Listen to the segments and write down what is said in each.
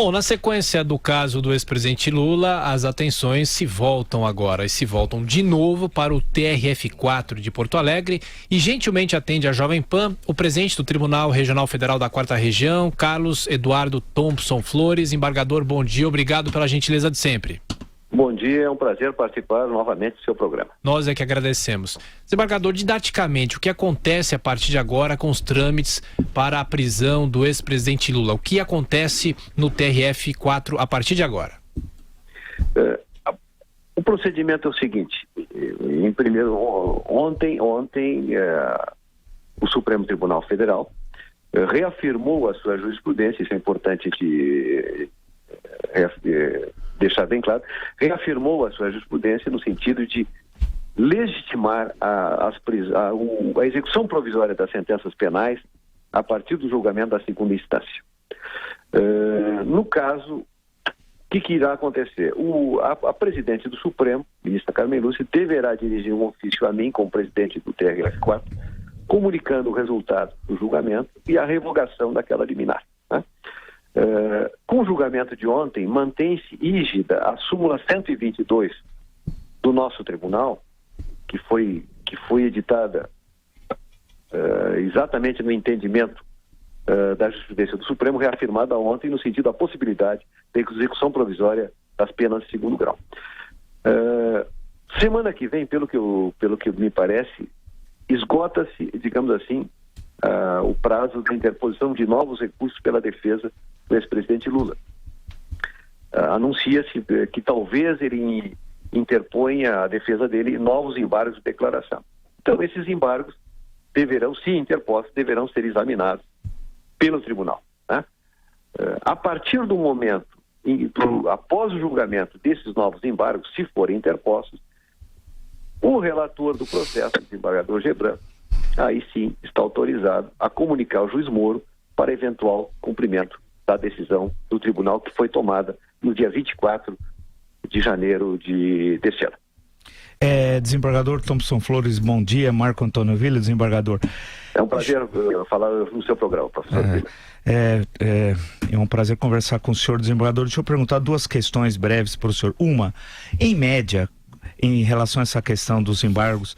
Bom, na sequência do caso do ex-presidente Lula, as atenções se voltam agora e se voltam de novo para o TRF4 de Porto Alegre e gentilmente atende a Jovem Pan o presidente do Tribunal Regional Federal da 4ª Região, Carlos Eduardo Thompson Flores. Embargador, bom dia, obrigado pela gentileza de sempre. Bom dia, é um prazer participar novamente do seu programa. Nós é que agradecemos. Desembargador, didaticamente, o que acontece a partir de agora com os trâmites para a prisão do ex-presidente Lula? O que acontece no TRF4 a partir de agora? O procedimento é o seguinte, ontem o Supremo Tribunal Federal reafirmou a sua jurisprudência, isso é importante de deixar bem claro, reafirmou a sua jurisprudência no sentido de legitimar a execução provisória das sentenças penais a partir do julgamento da segunda instância. No caso, o que irá acontecer? A presidente do Supremo, ministra Carmen Lúcia, deverá dirigir um ofício a mim, como presidente do TRF4, comunicando o resultado do julgamento e a revogação daquela liminar. Né? Com o julgamento de ontem, mantém-se rígida a súmula 122 do nosso tribunal, que foi editada exatamente no entendimento da jurisprudência do Supremo, reafirmada ontem no sentido da possibilidade da execução provisória das penas de segundo grau. Semana que vem, pelo que me parece, esgota-se, digamos assim, o prazo da interposição de novos recursos pela defesa do ex-presidente Lula. Anuncia-se que talvez ele interponha a defesa dele novos embargos de declaração. Então, esses embargos deverão, se interpostos, deverão ser examinados pelo tribunal. Né? A partir do momento, após o julgamento desses novos embargos, se forem interpostos, o relator do processo, o desembargador Gebran, aí sim está autorizado a comunicar ao juiz Moro para eventual cumprimento da decisão do tribunal que foi tomada no dia 24 de janeiro desse ano. Desembargador Thompson Flores, bom dia. Marco Antônio Villa, desembargador. É um prazer falar no seu programa, professor Villa. É um prazer conversar com o senhor, desembargador. Deixa eu perguntar duas questões breves para o senhor. Uma, em média, em relação a essa questão dos embargos,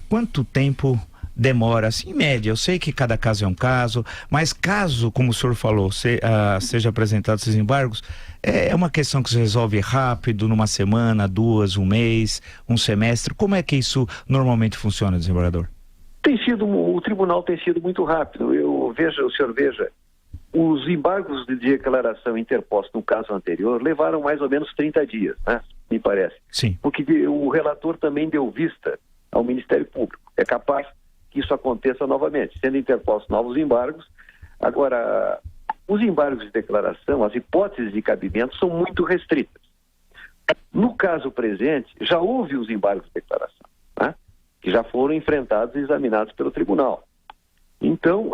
quanto tempo demora, assim, em média? Eu sei que cada caso é um caso, mas caso, como o senhor falou, seja apresentado esses embargos, é uma questão que se resolve rápido, numa semana, duas, um mês, um semestre. Como é que isso normalmente funciona, desembargador? O tribunal tem sido muito rápido. O senhor veja, os embargos de declaração interpostos no caso anterior levaram mais ou menos 30 dias, né? Me parece. Sim. Porque o relator também deu vista ao Ministério Público. É capaz que isso aconteça novamente, sendo interpostos novos embargos. Agora, os embargos de declaração, as hipóteses de cabimento são muito restritas. No caso presente, já houve os embargos de declaração, né? Que já foram enfrentados e examinados pelo tribunal. Então,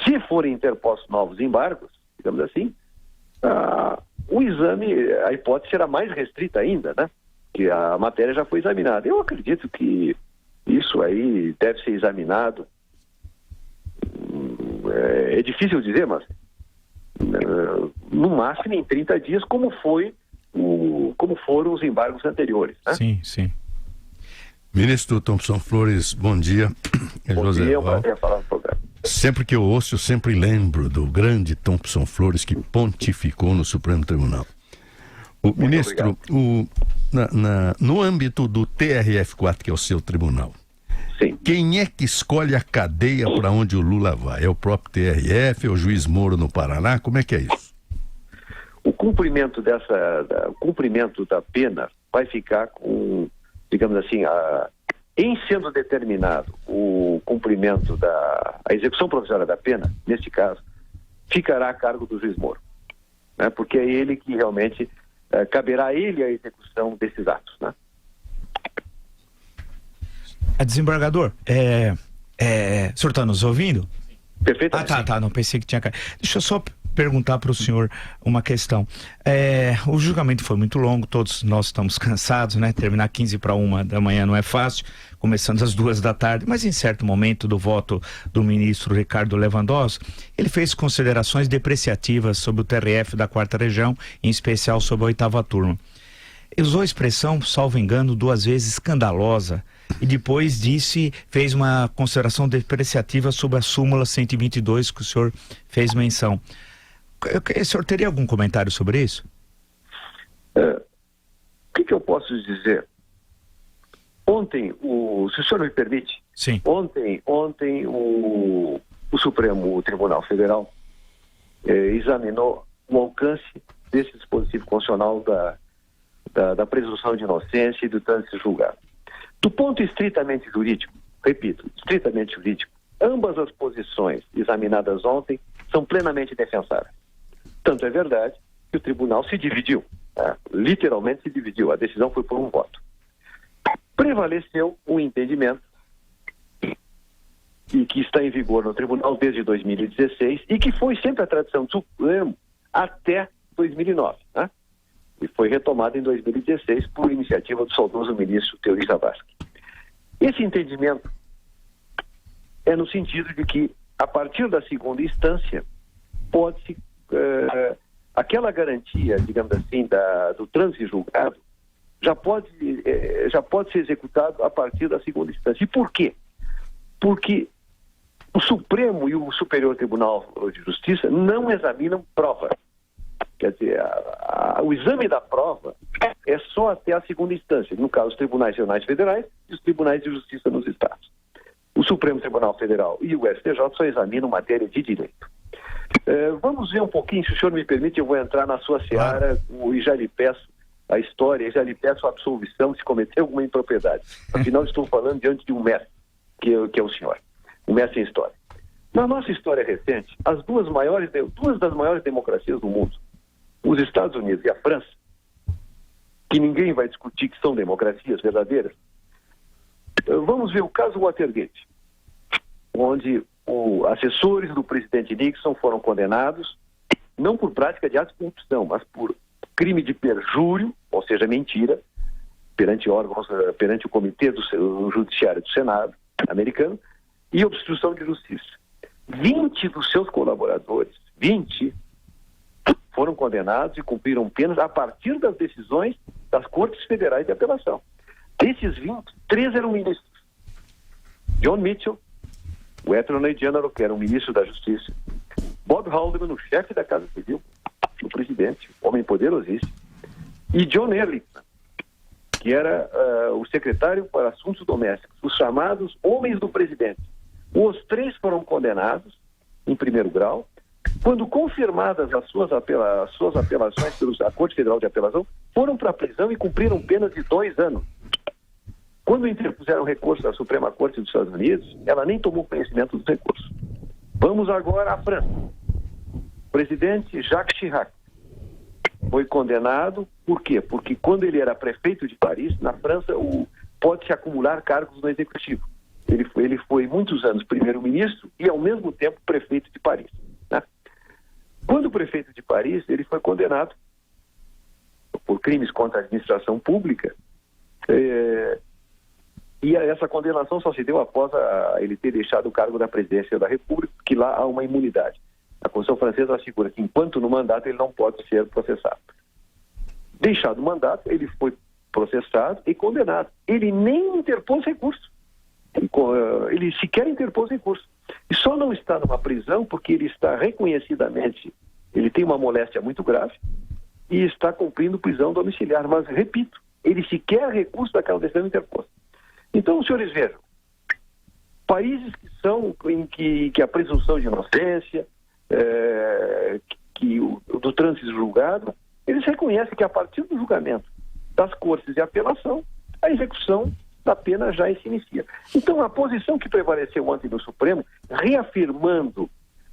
se forem interpostos novos embargos, digamos assim, o exame, a hipótese será mais restrita ainda, né? Que a matéria já foi examinada. Eu acredito que isso aí deve ser examinado. É difícil dizer, mas no máximo em 30 dias, como foram os embargos anteriores, né? Sim, sim. Ministro Thompson Flores, bom dia. Bom dia, é um prazer falar no programa. Sempre que eu ouço, eu sempre lembro do grande Thompson Flores que pontificou no Supremo Tribunal. Ministro, no âmbito do TRF4, que é o seu tribunal, sim, quem é que escolhe a cadeia para onde o Lula vai? É o próprio TRF, é o juiz Moro no Paraná? Como é que é isso? O cumprimento da pena vai ficar com, digamos assim, em sendo determinado o cumprimento a execução provisória da pena, neste caso, ficará a cargo do juiz Moro, né? Porque é ele que realmente caberá a ele a execução desses atos, né? Desembargador, o senhor está nos ouvindo? Perfeitamente. Não pensei que tinha caído. Deixa eu só perguntar para o senhor uma questão. O julgamento foi muito longo, todos nós estamos cansados, né? Terminar 1:45 da manhã não é fácil, começando às 2 da tarde, mas em certo momento do voto do ministro Ricardo Lewandowski, ele fez considerações depreciativas sobre o TRF da 4ª região, em especial sobre a 8ª turma. Ele usou a expressão, salvo engano, 2 vezes escandalosa, e depois fez uma consideração depreciativa sobre a súmula 122 que o senhor fez menção. O senhor teria algum comentário sobre isso? O que eu posso dizer? Ontem, se o senhor me permite, sim. Ontem o Supremo Tribunal Federal examinou o alcance desse dispositivo constitucional da presunção de inocência e do trânsito julgado. Do ponto estritamente jurídico, repito, estritamente jurídico, ambas as posições examinadas ontem são plenamente defensáveis. Tanto é verdade que o tribunal se dividiu, literalmente se dividiu, a decisão foi por um voto. Prevaleceu o entendimento e que está em vigor no tribunal desde 2016 e que foi sempre a tradição do Supremo até 2009, e foi retomado em 2016 por iniciativa do saudoso ministro Teori Zavascki. Esse entendimento é no sentido de que, a partir da segunda instância, pode-se aquela garantia, digamos assim, do trânsito julgado, já pode ser executado a partir da segunda instância. E por quê? Porque o Supremo e o Superior Tribunal de Justiça não examinam prova. Quer dizer, o exame da prova é só até a segunda instância, no caso, os tribunais regionais federais e os tribunais de justiça nos estados. O Supremo Tribunal Federal e o STJ só examinam matéria de direito. Vamos ver um pouquinho, se o senhor me permite, eu vou entrar na sua seara e já lhe peço a história, e já lhe peço a absolvição se cometer alguma impropriedade. Afinal, estou falando diante de um mestre, que é o senhor, um mestre em história. Na nossa história recente, duas das maiores democracias do mundo, os Estados Unidos e a França, que ninguém vai discutir que são democracias verdadeiras, vamos ver o caso Watergate, onde assessores do presidente Nixon foram condenados, não por prática de atos de corrupção, mas por crime de perjúrio, ou seja, mentira, perante o Comitê do Judiciário do Senado americano, e obstrução de justiça. 20 dos seus colaboradores, 20, foram condenados e cumpriram penas a partir das decisões das Cortes Federais de Apelação. Desses 20, 3 eram ministros. John Mitchell, o Attorney General, que era o ministro da Justiça, Bob Haldeman, o chefe da Casa Civil, o presidente, homem poderosíssimo, e John Ehrlichman, que era o secretário para Assuntos Domésticos, os chamados homens do presidente. Os 3 foram condenados em primeiro grau. Quando confirmadas as suas apelações pela Corte Federal de Apelação, foram para a prisão e cumpriram penas de 2 anos. Quando interpuseram recurso da Suprema Corte dos Estados Unidos, ela nem tomou conhecimento dos recursos. Vamos agora à França. O presidente Jacques Chirac foi condenado, por quê? Porque quando ele era prefeito de Paris, na França, pode-se acumular cargos no executivo. Ele foi muitos anos primeiro-ministro e, ao mesmo tempo, prefeito de Paris. Quando o prefeito de Paris, ele foi condenado por crimes contra a administração pública, e essa condenação só se deu após ele ter deixado o cargo da presidência da República, que lá há uma imunidade. A Constituição francesa assegura que, enquanto no mandato, ele não pode ser processado. Deixado o mandato, ele foi processado e condenado. Ele nem interpôs recurso. Ele sequer interpôs recurso. E só não está numa prisão porque ele está reconhecidamente, ele tem uma moléstia muito grave e está cumprindo prisão domiciliar. Mas, repito, ele sequer recurso daquela decisão interpôs. Então, os senhores vejam, países que a presunção de inocência, do trânsito julgado, eles reconhecem que a partir do julgamento das cortes de apelação, a execução da pena já se inicia. Então, a posição que prevaleceu ontem no Supremo, reafirmando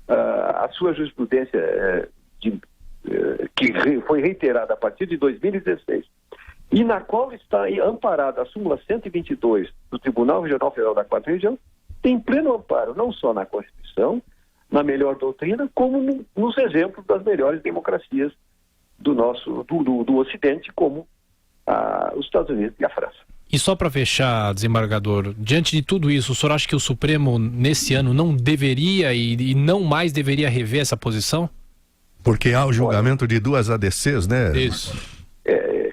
a sua jurisprudência que foi reiterada a partir de 2016, e na qual está amparada a súmula 122 do Tribunal Regional Federal da 4ª Região, tem pleno amparo não só na Constituição, na melhor doutrina, como nos exemplos das melhores democracias do Ocidente, como os Estados Unidos e a França. E só para fechar, desembargador, diante de tudo isso, o senhor acha que o Supremo, nesse ano, não deveria e não mais deveria rever essa posição? Porque há o julgamento de 2 ADCs, né? Isso.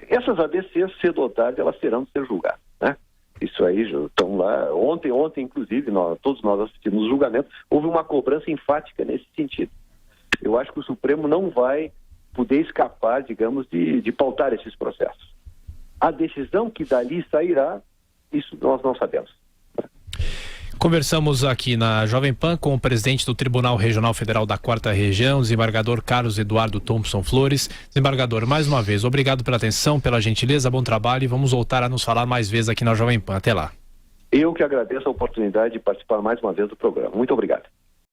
Essas ADCs, cedo ou tarde, elas terão de ser julgadas, né? Isso aí, estão lá. Ontem, inclusive, todos nós assistimos o julgamento, houve uma cobrança enfática nesse sentido. Eu acho que o Supremo não vai poder escapar, digamos, de pautar esses processos. A decisão que dali sairá, isso nós não sabemos. Conversamos aqui na Jovem Pan com o presidente do Tribunal Regional Federal da 4ª Região, desembargador Carlos Eduardo Thompson Flores. Desembargador, mais uma vez, obrigado pela atenção, pela gentileza, bom trabalho e vamos voltar a nos falar mais vezes aqui na Jovem Pan. Até lá. Eu que agradeço a oportunidade de participar mais uma vez do programa. Muito obrigado.